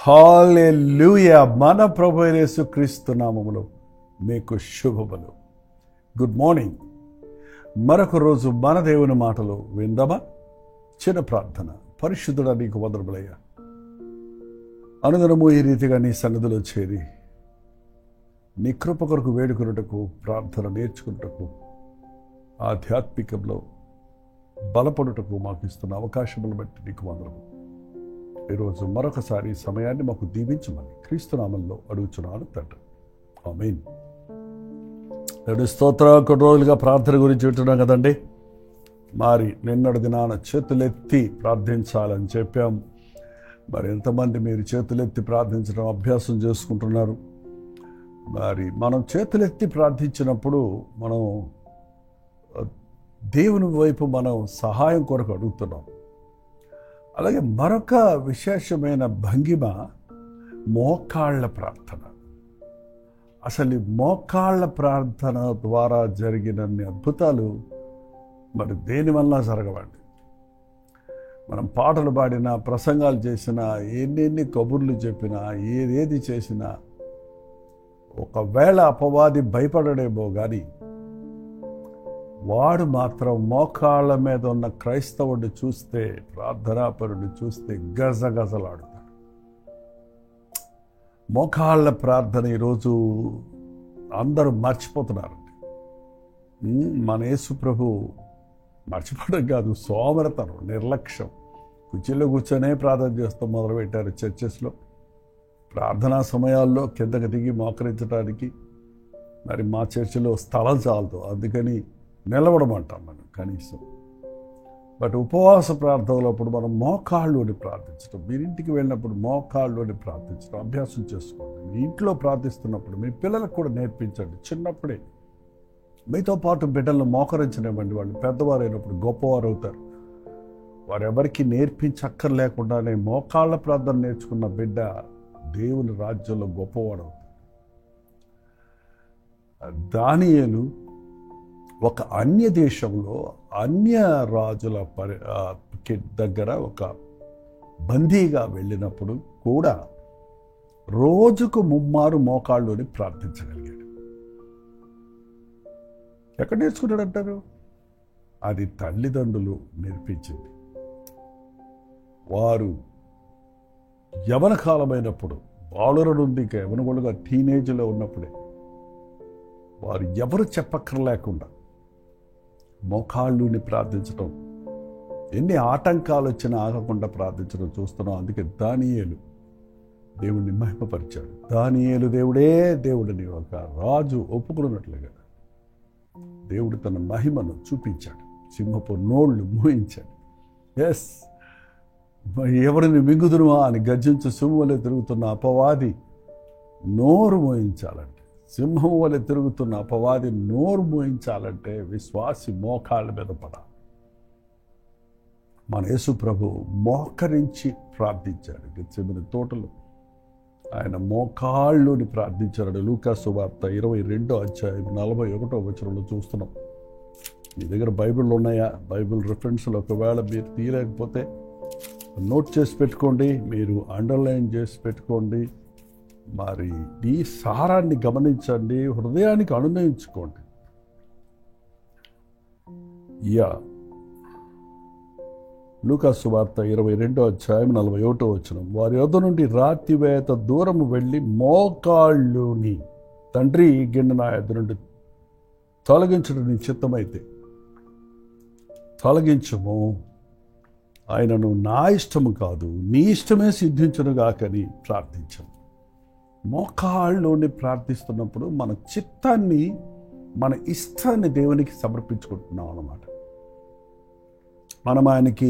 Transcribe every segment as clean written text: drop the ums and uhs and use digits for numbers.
హల్లెలూయా. మన ప్రభువైన యేసుక్రీస్తు నామములో మీకు శుభములు. Good morning. మరొక రోజు మన దేవుని మాటలు విందామా? చిన్న ప్రార్థన. పరిశుద్ధుడా, నీకు వందనములయ్యా. అనుదినము ఈ రీతిగా నీ సన్నిధిలో చేరి నీ కృప కొరకు వేడుకొనుటకు, ప్రార్థన నేర్చుకున్నటకు, ఆధ్యాత్మికంలో బలపడుటకు మాకు ఇస్తున్న అవకాశములను బట్టి నీకు వందనము. ఈరోజు మరొకసారి సమయాన్ని మాకు దీవించమని క్రీస్తు నామములో అడుగుచున్నాను తండ్రి. ఆమేన్. రెండు స్తోత్ర. కొన్ని రోజులుగా ప్రార్థన గురించి వింటున్నాం కదండి. మరి నిన్నటి దినాన చేతులెత్తి ప్రార్థించాలని చెప్పాం. మరి ఎంతమంది మీరు చేతులెత్తి ప్రార్థించడం అభ్యాసం చేసుకుంటున్నారు? మరి మనం చేతులెత్తి ప్రార్థించినప్పుడు మనం దేవుని వైపు మనం సహాయం కొరకు అడుగుతున్నాం. అలాగే మరొక విశేషమైన భంగిమ మోకాళ్ళ ప్రార్థన. అసలు ఈ మోకాళ్ళ ప్రార్థన ద్వారా జరిగినన్ని అద్భుతాలు మరి దేనివల్ల జరగవండి. మనం పాటలు పాడినా, ప్రసంగాలు చేసినా, ఎన్ని కబుర్లు చెప్పినా, ఏది చేసినా ఒకవేళ అపవాది భయపడడేమో కానీ వాడు మాత్రం మోకాళ్ళ మీద ఉన్న క్రైస్తవుడిని చూస్తే, ప్రార్థనాపరుడిని చూస్తే గజగజలాడుతాడు. మోకాళ్ళ ప్రార్థన ఈరోజు అందరూ మర్చిపోతున్నారండి. మన యేసు ప్రభు మర్చిపోవడం కాదు, సోమరతనం, నిర్లక్ష్యం. కుర్చీలో కూర్చొనే ప్రార్థన చేస్తూ మొదలుపెట్టారు చర్చెస్లో. ప్రార్థనా సమయాల్లో కిందకి దిగి మోకరించడానికి మరి మా చర్చిలో స్థలం చాలదు, అందుకని నిలబడమంటాం మనం కనీసం. బట్ ఉపవాస ప్రార్థనలప్పుడు మనం మోకాళ్ళుని ప్రార్థించడం, మీరింటికి వెళ్ళినప్పుడు మోకాళ్ళుని ప్రార్థించడం అభ్యాసం చేసుకోండి. మీ ఇంట్లో ప్రార్థిస్తున్నప్పుడు మీ పిల్లలకు కూడా నేర్పించండి. చిన్నప్పుడే మీతో పాటు బిడ్డలను మోకరించనివ్వండి. వాళ్ళు పెద్దవారు అయినప్పుడు గొప్పవారు అవుతారు. వారెవరికి నేర్పించక్కర్లేకుండానే మోకాళ్ళ ప్రార్థన నేర్చుకున్న బిడ్డ దేవుని రాజ్యంలో గొప్పవాడు అవుతాడు. దానియేలు ఒక అన్య దేశంలో అన్య రాజుల దగ్గర ఒక బందీగా వెళ్ళినప్పుడు కూడా రోజుకు 3 మారు మోకాళ్ళుని ప్రార్థించగలిగాడు. ఎక్కడ నేర్చుకున్నాడంటారు? అది తల్లిదండ్రులు నేర్పించింది. వారు యవన కాలమైనప్పుడు, బాలుర నుండి ఇంకా యవనగులుగా టీనేజ్లో ఉన్నప్పుడే వారు ఎవరు చెప్పక్కర్లేకుండా మోకాళ్ళుని ప్రార్థించడం, ఎన్ని ఆటంకాలు వచ్చినా ఆగకుండా ప్రార్థించడం చూస్తున్నాం. అందుకే దానియేలు దేవుడిని మహిమపరిచాడు. దానియేలు దేవుడే దేవుడిని ఒక రాజు ఒప్పుకున్నట్లుగా దేవుడు తన మహిమను చూపించాడు. సింహపు నోళ్లు మూయించాడు. ఎస్, ఎవరిని మింగుదునుమా అని గర్జించు సింహం వలె తిరుగుతున్న అపవాది నోరు మోయించాలంటే, సింహం వలె తిరుగుతున్న అపవాది నోరు మోయించాలంటే విశ్వాసి మోకాళ్ళ మీద పడాలి. మన యేసు ప్రభు మోకరించి ప్రార్థించాడు. గెత్సేమనే తోటలో ఆయన మోకాళ్ళుని ప్రార్థించాడు. లూకా సువార్త 22వ అధ్యాయం 41వ వచనంలో చూస్తున్నాం. మీ దగ్గర బైబిల్ ఉన్నాయా? బైబిల్ రిఫరెన్స్లు ఒకవేళ మీరు తీయలేకపోతే నోట్ చేసి పెట్టుకోండి, మీరు అండర్లైన్ చేసి పెట్టుకోండి. మరి ఈ సారాన్ని గమనించండి, హృదయానికి అనునయించుకోండి. లూకా సువార్త 22వ అధ్యాయం 41వ వచనం. వారి యొద్ద నుండి రాతివేత దూరము వెళ్ళి మోకాళ్ళుని, తండ్రి ఈ గిన్నె నా యొద్ద నుండి తొలగించడం నీ చిత్తమైతే తొలగించము, ఆయనను నా ఇష్టము కాదు నీ ఇష్టమే సిద్ధించును గాకని ప్రార్థించము. మోకాళ్ళలోని ప్రార్థిస్తున్నప్పుడు మన చిత్తాన్ని, మన ఇష్టాన్ని దేవునికి సమర్పించుకుంటున్నాం అన్నమాట. మనం ఆయనకి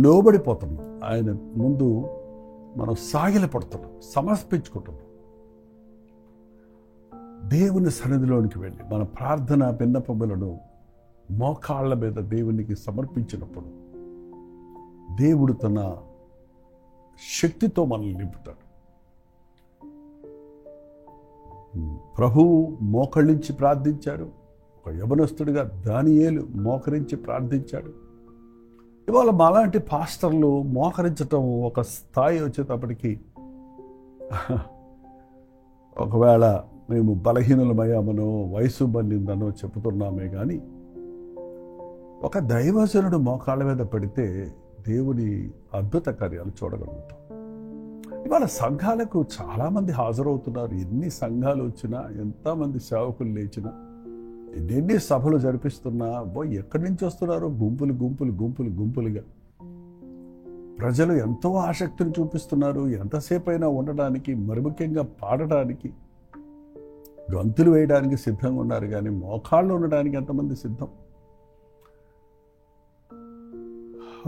లోబడిపోతున్నాం. ఆయన ముందు మనం సాగిలపడుతున్నాం, సమర్పించుకుంటున్నాం. దేవుని సన్నిధిలోనికి వెళ్ళి మన ప్రార్థన విన్నపములను మోకాళ్ళ మీద దేవునికి సమర్పించినప్పుడు దేవుడు తన శక్తితో మనల్ని నింపుతాడు. ప్రభువు మోకరించి ప్రార్థించాడు. ఒక యవనస్తుడిగా దానియేలు మోకరించి ప్రార్థించాడు. ఇవాళ మాలాంటి పాస్టర్లు మోకరించటం ఒక స్థాయి వచ్చేటప్పటికి ఒకవేళ మేము బలహీనమయ్యామనో వయసు బండిందనో చెబుతున్నామే కానీ ఒక దైవజనుడు మోకాళ్ళ మీద పడితే దేవుని అద్భుత కార్యాలు చూడగలుగుతాం. ఇవాళ సంఘాలకు చాలామంది హాజరవుతున్నారు. ఎన్ని సంఘాలు వచ్చినా, ఎంతమంది సేవకులు లేచినా, ఎన్ని సభలు జరిపిస్తున్నా ఎక్కడి నుంచి వస్తున్నారు గుంపులు గుంపులు గుంపులు గుంపులుగా. ప్రజలు ఎంతో ఆసక్తిని చూపిస్తున్నారు. ఎంతసేపు అయినా ఉండడానికి, మరి ముఖ్యంగా పాడడానికి, గంతులు వేయడానికి సిద్ధంగా ఉన్నారు. కానీ మోకాళ్ళు ఉండడానికి ఎంతమంది సిద్ధం?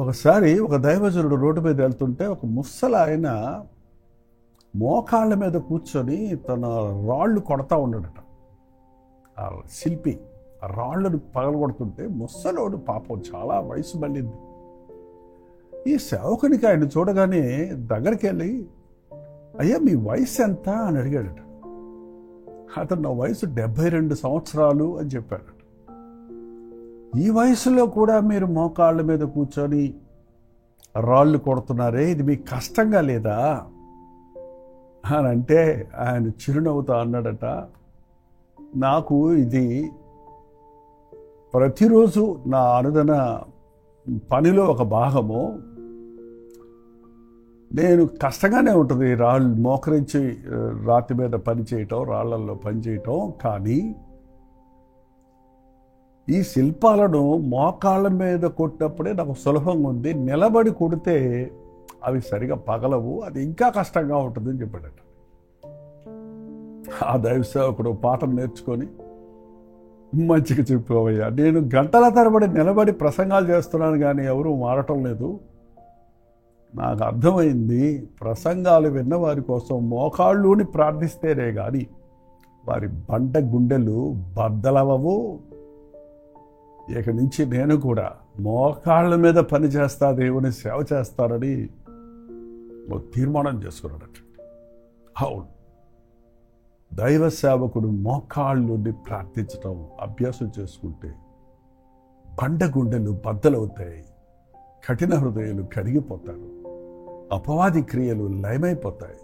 ఒకసారి ఒక దైవజనుడు రోడ్డు మీద వెళ్తుంటే ఒక ముసల ఆయన మోకాళ్ళ మీద కూర్చొని తన రాళ్ళు కొడతా ఉన్నాడట. ఆ శిల్పి ఆ రాళ్ళను పగలగొడుతుంటే ముసలోడు పాపం చాలా వయసు మళ్ళింది. ఈ సేవకునికి ఆయన చూడగానే దగ్గరికి వెళ్ళి, అయ్యా మీ వయసు ఎంత అని అడిగాడట. అతను నా వయసు 72 సంవత్సరాలు అని చెప్పాడట. ఈ వయసులో కూడా మీరు మోకాళ్ళ మీద కూర్చొని రాళ్ళు కొడుతున్నారే, ఇది మీకు కష్టంగా లేదా అని అంటే ఆయన చిరునవ్వుతో అన్నాడట, నాకు ఇది ప్రతిరోజు నా అనుదిన పనిలో ఒక భాగము. నేను కష్టంగానే ఉంటుంది రాళ్ళు మోకరించి రాతి మీద పని చేయటం, రాళ్లల్లో పని చేయటం. కానీ ఈ శిల్పాలను మోకాళ్ళ మీద కొట్టినప్పుడే నాకు సులభంగా ఉంది. నిలబడి కొడితే అవి సరిగా పగలవు, అది ఇంకా కష్టంగా ఉంటుందని చెప్పాడట. ఆ దైవ సేవకుడు పాఠం నేర్చుకొని, మంచిగా చెప్పావయ్యా, నేను గంటల తరబడి నిలబడి ప్రసంగాలు చేస్తున్నాను కానీ ఎవరూ మారటం లేదు. నాకు అర్థమైంది, ప్రసంగాలు విన్న వారి కోసం మోకాళ్ళుని ప్రార్థిస్తేనే కానీ వారి బండ గుండెలు బద్దలవవు. ఇక నుంచి నేను కూడా మోకాళ్ళ మీద పని చేస్తా, దేవుని సేవ చేస్తానని తీర్మానం చేసుకున్నాడట. అవును, దైవ సేవకుడు మోకాళ్ళుని ప్రార్థించటం అభ్యాసం చేసుకుంటే బండ గుండెలు బద్దలవుతాయి, కఠిన హృదయాలు కరిగిపోతారు, అపవాది క్రియలు లయమైపోతాయి,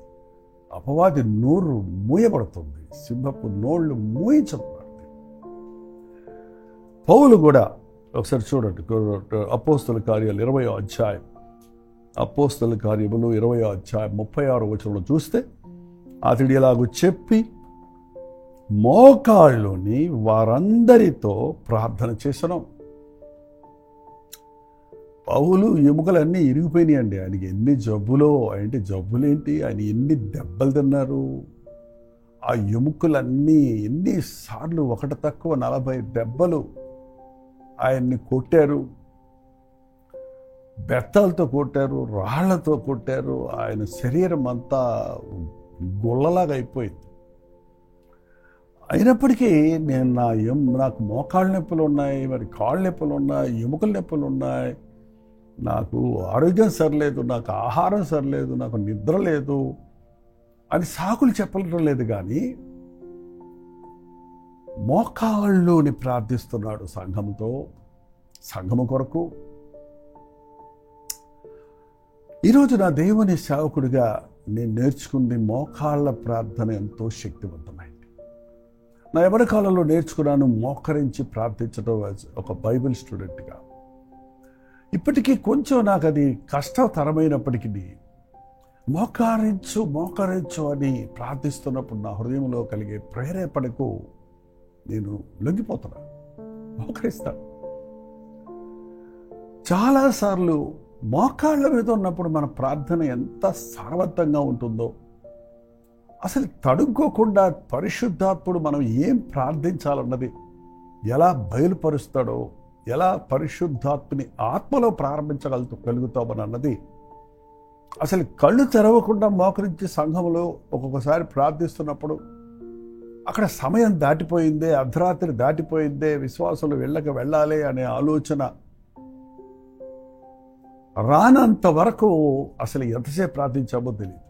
అపవాది నోరు మూయబడుతుంది, సింహపు నోళ్ళు మూయించబడతాయి. పౌలు కూడా ఒకసారి చూడండి, అపోస్తల కార్యాలు 20వ అధ్యాయం, అపోస్తల కార్యములు 20వ అధ్యాయం 36వ వచనంలో చూస్తే, అతడు ఇలాగూ చెప్పి మోకాళ్ళుని వారందరితో ప్రార్థన చేసను. పౌలు ఎముకలన్నీ ఇరిగిపోయినాయండి. ఆయనకి ఎన్ని జబ్బులో, అంటే జబ్బులేంటి, ఆయన ఎన్ని దెబ్బలు తిన్నారు. ఆ ఎముకలన్నీ ఎన్నిసార్లు, ఒకటి తక్కువ 40 దెబ్బలు ఆయన్ని కొట్టారు. బెత్తాలతో కొట్టారు, రాళ్లతో కొట్టారు. ఆయన శరీరం అంతా గుళ్ళలాగా అయిపోయింది. అయినప్పటికీ నేను నాకు మోకాళ్ళ నొప్పులు ఉన్నాయి, మరి కాళ్ళ నొప్పులు ఉన్నాయి, ఎముకల నొప్పులు ఉన్నాయి, నాకు ఆరోగ్యం సరిలేదు, నాకు ఆహారం సరిలేదు, నాకు నిద్ర లేదు అని సాకులు చెప్పడం లేదు. కానీ మోకాళ్ళుని ప్రార్థిస్తున్నాడు సంఘంతో, సంఘము కొరకు. ఈరోజు నా దేవుని సేవకుడిగా నేను నేర్చుకుంది మోకాళ్ళ ప్రార్థన ఎంతో శక్తివంతమైంది. నా ఎవరి కాలంలో నేర్చుకున్నాను మోకరించి ప్రార్థించడం ఒక బైబిల్ స్టూడెంట్గా. ఇప్పటికీ కొంచెం నాకు అది కష్టతరమైనప్పటికీ మోకరించు మోకరించు అని ప్రార్థిస్తున్నప్పుడు నా హృదయంలో కలిగే ప్రేరేపణకు నేను లొంగిపోతున్నా, మోకరిస్తాను. చాలాసార్లు మోకాళ్ళ మీద ఉన్నప్పుడు మన ప్రార్థన ఎంత సారవంతంగా ఉంటుందో, అసలు తడుక్కోకుండా పరిశుద్ధాత్ముడు మనం ఏం ప్రార్థించాలన్నది ఎలా బయలుపరుస్తాడో, ఎలా పరిశుద్ధాత్మని ఆత్మలో ప్రారంభించగలుగుతామని అన్నది, అసలు కళ్ళు తెరవకుండా మోకరించి సంఘంలో ఒక్కొక్కసారి ప్రార్థిస్తున్నప్పుడు అక్కడ సమయం దాటిపోయిందే, అర్ధరాత్రి దాటిపోయిందే, విశ్వాసులు వెళ్ళాలి అనే ఆలోచన రానంత వరకు అసలు ఎంతసేపు ప్రార్థించామో తెలియదు.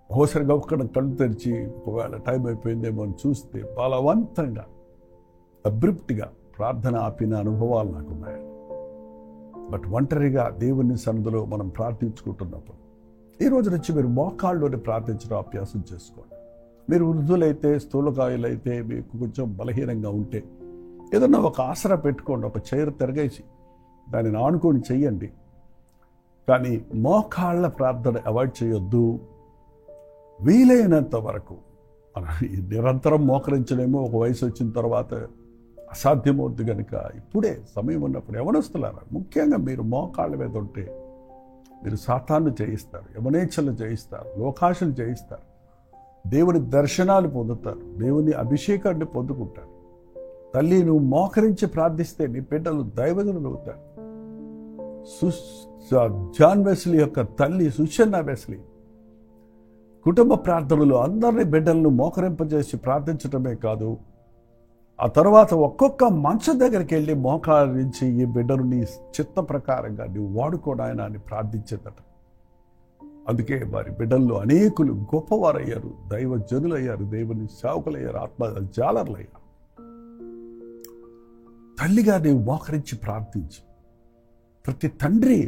అవసరంగా ఒక్కడ కళ్ళు తెరిచి ఒకవేళ టైం అయిపోయిందేమో అని చూస్తే బలవంతంగా అబ్రిప్ట్గా ప్రార్థన ఆపిన అనుభవాలు నాకు ఉన్నాయండి. బట్ ఒంటరిగా దేవుని సన్నిధిలో మనం ప్రార్థించుకుంటున్నప్పుడు ఈ రోజు నుంచి మీరు మోకాళ్ళలోనే ప్రార్థించడం అభ్యాసం చేసుకోండి. మీరు వృద్ధులైతే, స్థూలకాయులైతే, మీకు కొంచెం బలహీనంగా ఉంటే ఏదన్నా ఒక ఆసరా పెట్టుకోండి, ఒక చైర్ తిరగేసి దానిని ఆనుకొని చెయ్యండి. కానీ మోకాళ్ళ ప్రార్థన అవాయిడ్ చేయొద్దు. వీలైనంత వరకు మనం నిరంతరం మోకరించలేమో, ఒక వయసు వచ్చిన తర్వాత అసాధ్యమవుద్ది కనుక ఇప్పుడే సమయం ఉన్నప్పుడు యవనస్తులారా ముఖ్యంగా మీరు మోకాళ్ళ మీద ఉంటే మీరు సాతాను జయిస్తారు, యవనేచ్ఛలు జయిస్తారు, లోకాశలు జయిస్తారు, దేవుని దర్శనాలు పొందుతారు, దేవుని అభిషేకాన్ని పొందుకుంటారు. తల్లి, నువ్వు మోకరించి ప్రార్థిస్తే నీ బిడ్డలు దైవజనులు అవుతారు. జాన్ వెస్లీ యొక్క తల్లి సుషన్నా వెస్లీ కుటుంబ ప్రార్థనలు అందరినీ బిడ్డలను మోకరింపజేసి ప్రార్థించడమే కాదు, ఆ తర్వాత ఒక్కొక్క మంచం దగ్గరికి వెళ్ళి మోకరించి ఈ బిడ్డను నీ చిత్త ప్రకారంగా నువ్వు వాడుకోడాయన అని ప్రార్థించేదట. అందుకే వారి బిడ్డల్లో అనేకులు గొప్పవారయ్యారు, దైవజనులయ్యారు, దేవుని సేవకులయ్యారు, ఆత్మజాలర్లయ్యారు. తల్లిగా నీవు మోకరించి ప్రార్థించి ప్రతి తండ్రి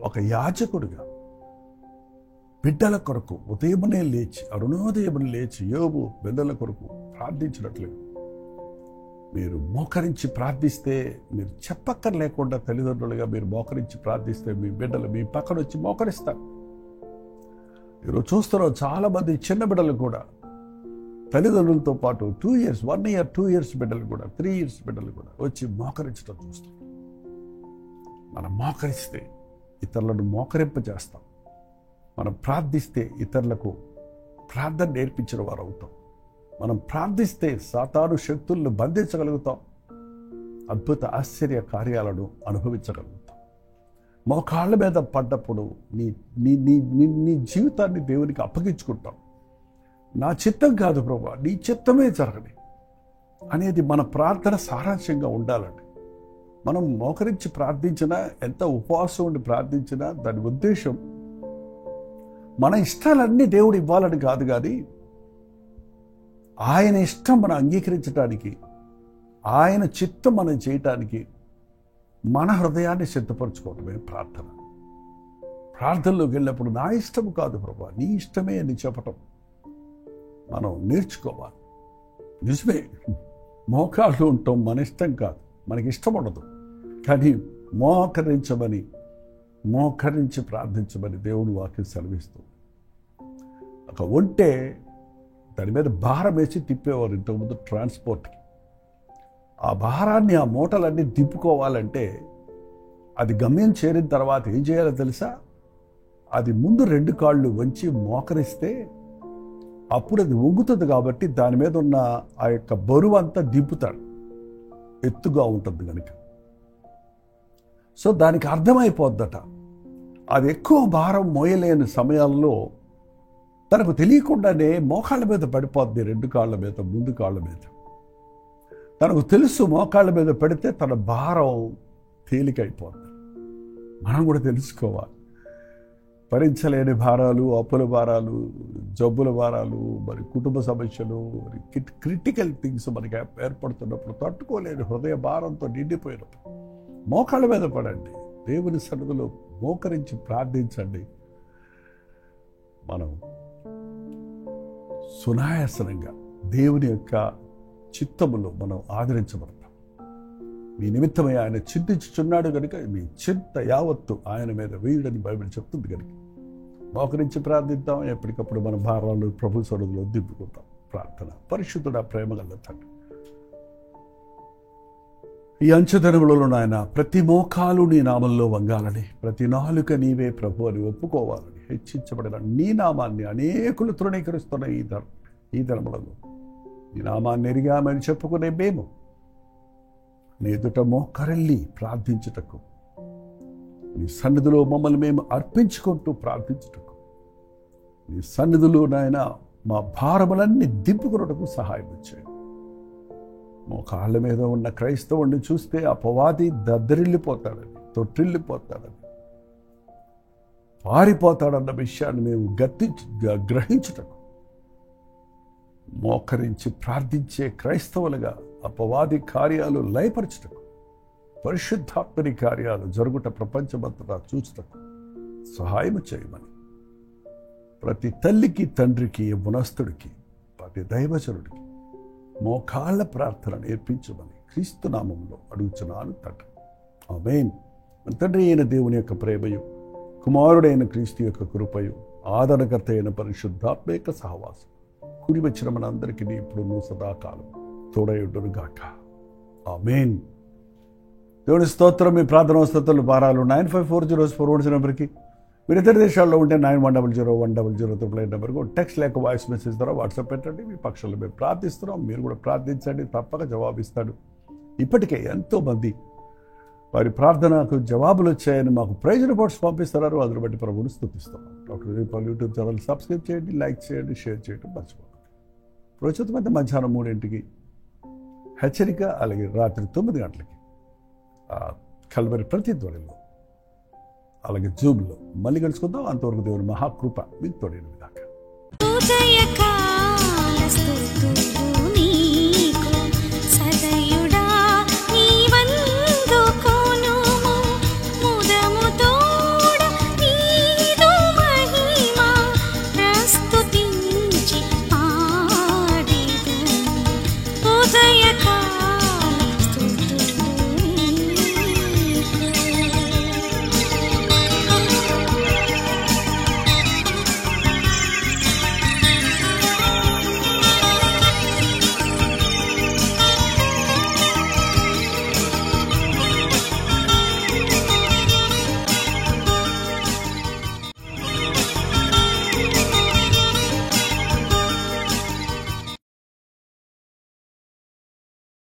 ఒక యాజకుడిగా బిడ్డల కొరకు ఉదయమునే లేచి, అరుణోదయమునే లేచి యోబు బిడ్డల కొరకు ప్రార్థించినట్లుగా మీరు మోకరించి ప్రార్థిస్తే, మీరు చెప్పక్కర్ లేకుండా తల్లిదండ్రులుగా మీరు మోకరించి ప్రార్థిస్తే మీ బిడ్డలు మీ పక్కన వచ్చి మోకరిస్తారు. ఈరోజు చూస్తున్నాం చాలామంది చిన్న బిడ్డలు కూడా తల్లిదండ్రులతో పాటు 2 years 1 year 2 years బిడ్డలు కూడా 3 years బిడ్డలు కూడా వచ్చి మోకరించడం చూస్తాం. మనం మోకరిస్తే ఇతరులను మోకరింపజేస్తాం. మనం ప్రార్థిస్తే ఇతరులకు ప్రార్థన నేర్పించిన వారు అవుతాం. మనం ప్రార్థిస్తే సాతాను శక్తులను బంధించగలుగుతాం, అద్భుత ఆశ్చర్య కార్యాలను అనుభవించగలుగుతాం. మోకాళ్ళ మీద పడ్డప్పుడు నీ నీ నీ నీ జీవితాన్ని దేవునికి అప్పగించుకుంటాం. నా చిత్తం కాదు ప్రభువా, నీ చిత్తమే జరగని అనేది మన ప్రార్థన సారాంశంగా ఉండాలండి. మనం మోకరించి ప్రార్థించినా, ఎంత ఉపవాసం ఉండి ప్రార్థించినా దాని ఉద్దేశం మన ఇష్టాలన్నీ దేవుడు ఇవ్వాలని కాదు, కానీ ఆయన ఇష్టం మనం అంగీకరించడానికి, ఆయన చిత్తం మనం చేయటానికి మన హృదయాన్ని సిద్ధపరచుకోవడమే ప్రార్థన. ప్రార్థనలోకి వెళ్ళినప్పుడు నా ఇష్టం కాదు ప్రభువా, నీ ఇష్టమే అని చెప్పటం మనం నేర్చుకోవాలి. నిజమే, మోకాళ్ళు ఉంటాం, మన ఇష్టం కాదు, మనకి ఇష్టం ఉండదు. కానీ మోకరించి ప్రార్థించమని దేవుని వాక్యం సెలవిస్తుంది. ఒక ఒంటే దాని మీద భారం వేసి తిప్పేవారు ఇంతకుముందు ట్రాన్స్పోర్ట్కి. ఆ భారాన్ని, ఆ మూటలన్నీ దింపుకోవాలంటే అది గమ్యం చేరిన తర్వాత ఏం చేయాలో తెలుసా? అది ముందు 2 కాళ్ళు వంచి మోకరిస్తే అప్పుడు అది వంగుతుంది. కాబట్టి దాని మీద ఉన్న ఆ యొక్క బరువు అంతా దింపుతాడు, ఎత్తుగా ఉంటుంది కనుక. సో దానికి అర్థమైపోద్దట, అది ఎక్కువ భారం మోయలేని సమయాల్లో తనకు తెలియకుండానే మోకాళ్ళ మీద పడిపోద్ది, 2 కాళ్ళ మీద, ముందు కాళ్ళ మీద. తనకు తెలుసు మోకాళ్ళ మీద పెడితే తన భారం తేలికైపోద్ది. మనం కూడా తెలుసుకోవాలి. భరించలేని భారాలు, అప్పుల భారాలు, జబ్బుల భారాలు, మరి కుటుంబ సమస్యలు, మరి క్రిటికల్ థింగ్స్ మనకి ఏర్పడుతున్నప్పుడు, తట్టుకోలేని హృదయ భారంతో నిండిపోయినప్పుడు మోకాళ్ళ మీద పడండి, దేవుని సన్నిధిలో మోకరించి ప్రార్థించండి. మనం సునాయాసనంగా దేవుని యొక్క చిత్తములో మనం ఆదరించబడతాం. మీ నిమిత్తమై ఆయన చింతించుచున్నాడు కనుక మీ చింత యావత్తు ఆయన మీద వేయుడని బైబిల్ చెప్తుంది కనుక మోకరించి ప్రార్థిద్దాం. ఎప్పటికప్పుడు మన భారాలు ప్రభు సన్నిధిలో దింపుకుంటాం. ప్రార్థన. పరిశుద్ధుడా, ప్రేమగల తండ్రి, ఈ అంచెదనములలో నాయన ప్రతి మోకాలు నీ నామంలో వంగాలని, ప్రతి నాలుక నీవే ప్రభు అని ఒప్పుకోవాలని, హెచ్చించబడిన నీ నామాన్ని అనేకులు తృణీకరిస్తున్న ఈ ధర్మలలో నీ నామాన్ని ఎరిగామని చెప్పుకునే మేము నీ ఎదుట మోకరెళ్ళి ప్రార్థించుటకు, నీ సన్నిధిలో మమ్మల్ని మేము అర్పించుకుంటూ ప్రార్థించుటకు, నీ సన్నిధిలో నాయన మా భారములన్నీ దింపుకొనుటకు సహాయం చేయండి. మోకాళ్ళ మీద ఉన్న క్రైస్తవుడిని చూస్తే అపవాది దద్దరిల్లిపోతాడని, తొట్టిల్లిపోతాడని, పారిపోతాడన్న విషయాన్ని మేము గ్రహించుటకు, మోకరించి ప్రార్థించే క్రైస్తవులుగా అపవాది కార్యాలు లయపరచుటకు, పరిశుద్ధాత్మని కార్యాలు జరుగుట ప్రపంచమంతటా చూచుటకు సహాయం చేయమని ప్రతి తల్లికి, తండ్రికి, యవ్వనస్తుడికి, ప్రతి దైవజనుడికి మోకాళ్ళ ప్రార్థన నేర్పించమని క్రీస్తు నామములో అడుగుచున్నాను తండ్రి. ఆమేన్. మన తండ్రి అయిన దేవుని యొక్క ప్రేమయు, కుమారుడైన క్రీస్తు యొక్క కృపయు, ఆదరణకర్త అయిన పరిశుద్ధాత్మ యొక్క సహవాసం కూడి వచ్చిన మనందరికీ ఇప్పుడు సదాకాలం తోడయుడును గాక. ఆమేన్. దేవుని స్తోత్రం. మీ ప్రార్థన స్తోత్రాలు భారాలు 954004 నెంబర్కి, మీరు ఇతర దేశాల్లో ఉంటే 91001010 నెంబర్కు టెక్స్ట్ లేక వాయిస్ మెసేజ్ ద్వారా వాట్సాప్ పెట్టండి. మీ పక్షంలో మేము ప్రార్థిస్తున్నాం, మీరు కూడా ప్రార్థించండి, తప్పక జవాబిస్తాడు. ఇప్పటికే ఎంతోమంది వారి ప్రార్థనకు జవాబులు వచ్చాయని మాకు ప్రైజ్ రిపోర్ట్స్ పంపిస్తున్నారు. అందుని బట్టి ప్రభువుని స్తుతిస్తున్నాం. Doctor Deepal YouTube channel subscribe చేయండి, లైక్ చేయండి, షేర్ చేయడం మర్చిపోకండి. ప్రస్తుతమైతే మధ్యాహ్నం 3 హెచ్చరిక, అలాగే రాత్రి 9 గంటలకి కల్వరి ప్రతిధ్వనిలో, అలాగే జూమ్లో మళ్ళీ కలుసుకుందాం. అంతవరకు దేవుని మహాకృప మీకు తోడైనది కాక.